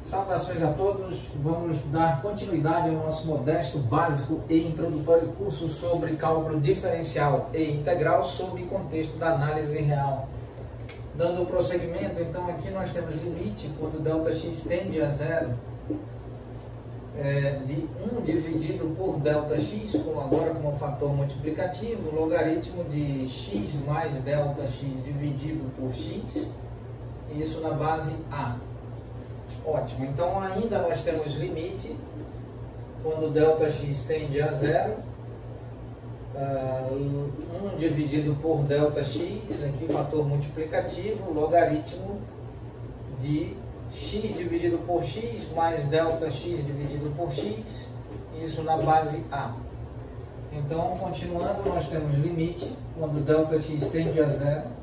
Saudações a todos, vamos dar continuidade ao nosso modesto, básico e introdutório curso sobre cálculo diferencial e integral sob contexto da análise real. Dando prosseguimento, então aqui nós temos limite quando ΔX tende a zero, de 1 dividido por ΔX, agora como fator multiplicativo, logaritmo de x mais ΔX dividido por x, isso na base A. Ótimo, então ainda nós temos limite quando ΔX tende a zero, 1 dividido por ΔX, aqui fator multiplicativo, logaritmo de x dividido por x mais ΔX dividido por x, isso na base A. Então, continuando, nós temos limite quando ΔX tende a zero,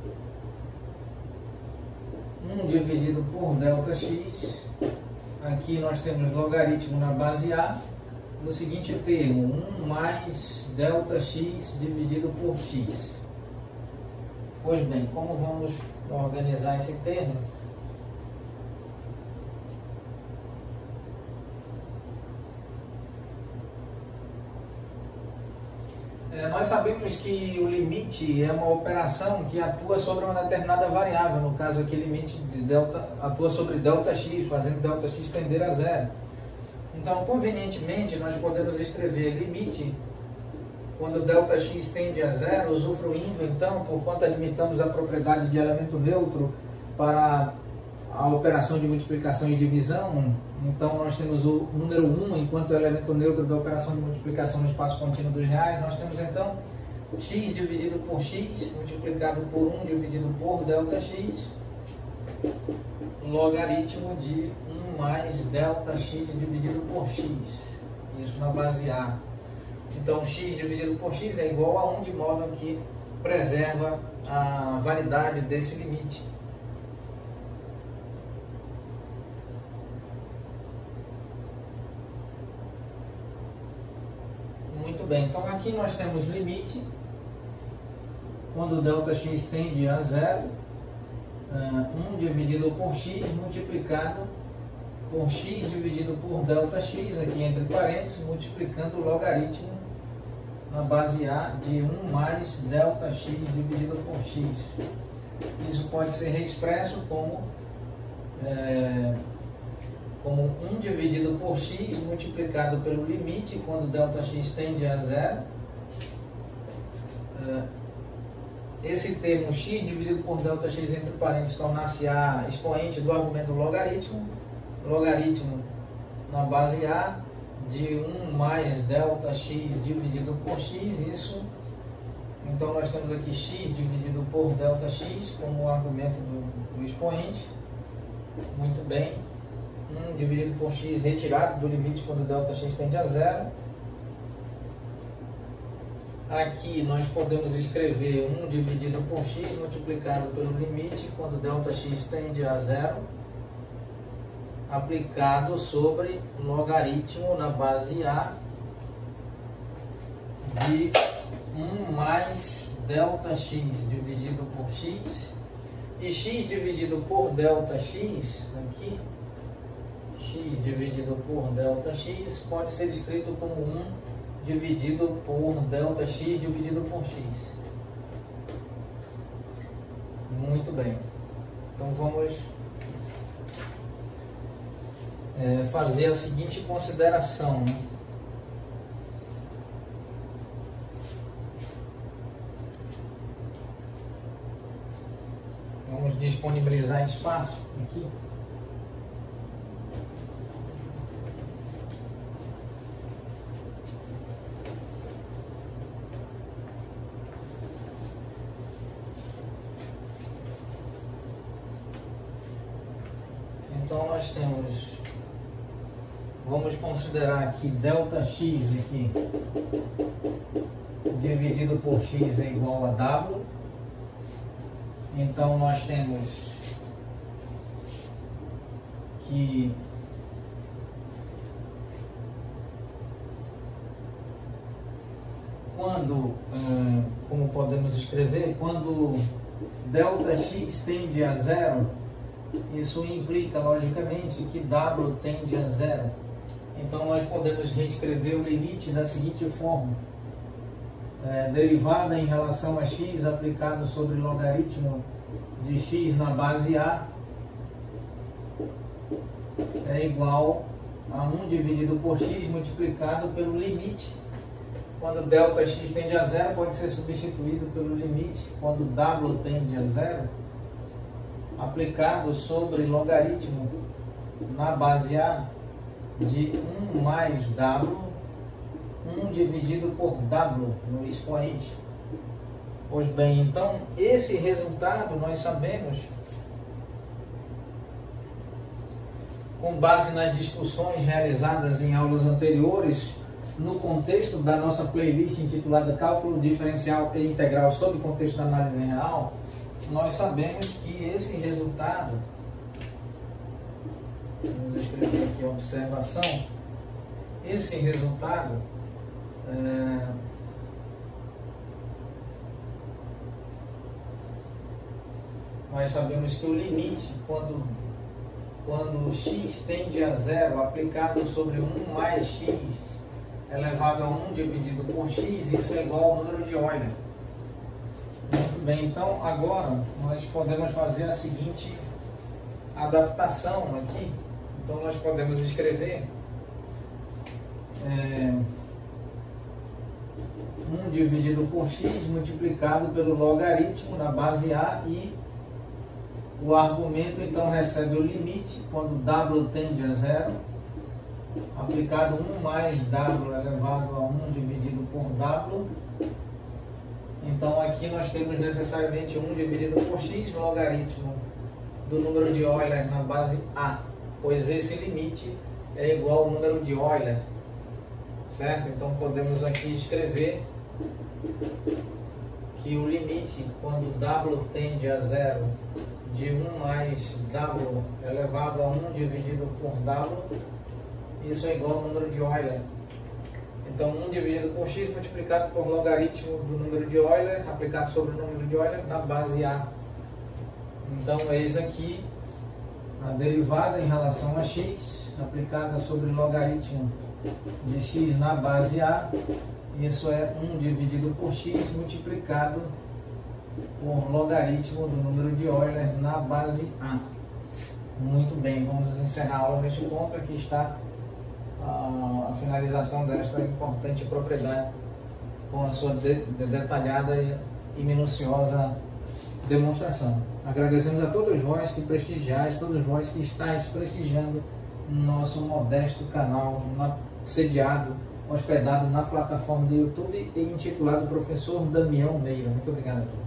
1 dividido por ΔX, aqui nós temos logaritmo na base A, no seguinte termo, 1 mais ΔX dividido por x. Pois bem, como vamos organizar esse termo? Nós sabemos que o limite é uma operação que atua sobre uma determinada variável, no caso aqui limite de delta atua sobre ΔX, fazendo ΔX tender a zero. Então, convenientemente, nós podemos escrever limite quando ΔX tende a zero, usufruindo então, por quanto limitamos a propriedade de elemento neutro para a operação de multiplicação e divisão. Então nós temos o número 1 enquanto elemento neutro da operação de multiplicação no espaço contínuo dos reais. Nós temos então x dividido por x multiplicado por 1 dividido por ΔX, logaritmo de 1 mais ΔX dividido por x, isso na base A. Então x dividido por x é igual a 1, de modo que preserva a validade desse limite. Muito bem, então aqui nós temos limite quando ΔX tende a zero, 1 dividido por x multiplicado por x dividido por ΔX, aqui entre parênteses, multiplicando o logaritmo na base A de 1 mais ΔX dividido por x. Isso pode ser reexpresso como 1 dividido por x multiplicado pelo limite quando ΔX tende a zero. Esse termo x dividido por ΔX entre parênteses tornar-se a expoente do argumento logaritmo, logaritmo na base A de 1 mais ΔX dividido por x, isso. Então nós temos aqui x dividido por ΔX como argumento do expoente. Muito bem. 1 dividido por x retirado do limite quando ΔX tende a zero. Aqui nós podemos escrever 1 dividido por x multiplicado pelo limite quando ΔX tende a zero, aplicado sobre logaritmo na base A de 1 mais ΔX dividido por x, e x dividido por ΔX, aqui, x dividido por ΔX pode ser escrito como 1 dividido por ΔX dividido por x. Muito bem. Então vamos fazer a seguinte consideração, né? Vamos disponibilizar espaço aqui. Então nós temos, vamos considerar aqui ΔX aqui dividido por x é igual a W. Então nós temos que quando, como podemos escrever, quando ΔX tende a zero, Isso implica, logicamente, que W tende a zero. Então, nós podemos reescrever o limite da seguinte forma. Derivada em relação a x aplicado sobre logaritmo de x na base A é igual a 1 dividido por x multiplicado pelo limite. Quando ΔX tende a zero, pode ser substituído pelo limite, quando W tende a zero, aplicado sobre logaritmo na base A de 1 mais W, 1 dividido por W no expoente. Pois bem, então esse resultado nós sabemos, com base nas discussões realizadas em aulas anteriores, no contexto da nossa playlist intitulada Cálculo Diferencial e Integral sob contexto da análise real, nós sabemos que esse resultado, vamos escrever aqui a observação, esse resultado nós sabemos que o limite, quando x tende a zero, aplicado sobre 1 mais x elevado a 1 dividido por x, isso é igual ao número de Euler. Muito bem, então agora nós podemos fazer a seguinte adaptação aqui. Então nós podemos escrever 1 dividido por x multiplicado pelo logaritmo na base A, e o argumento então recebe o limite quando W tende a zero, aplicado 1 mais W elevado a 1 dividido por W. Então aqui nós temos necessariamente 1 dividido por x no logaritmo do número de Euler na base A, pois esse limite é igual ao número de Euler, certo? Então podemos aqui escrever que o limite quando W tende a zero de 1 mais W elevado a 1 dividido por W, isso é igual ao número de Euler. Então 1 dividido por x multiplicado por logaritmo do número de Euler aplicado sobre o número de Euler na base A. Então eis aqui a derivada em relação a x aplicada sobre logaritmo de x na base A. Isso é 1 dividido por x multiplicado por logaritmo do número de Euler na base A. Muito bem, vamos encerrar a aula neste ponto. Aqui está a finalização desta importante propriedade com a sua detalhada e minuciosa demonstração. Agradecemos a todos vós que prestigiais, todos vós que estáis prestigiando nosso modesto canal, sediado, hospedado na plataforma do YouTube e intitulado Professor Damião Meira. Muito obrigado a todos.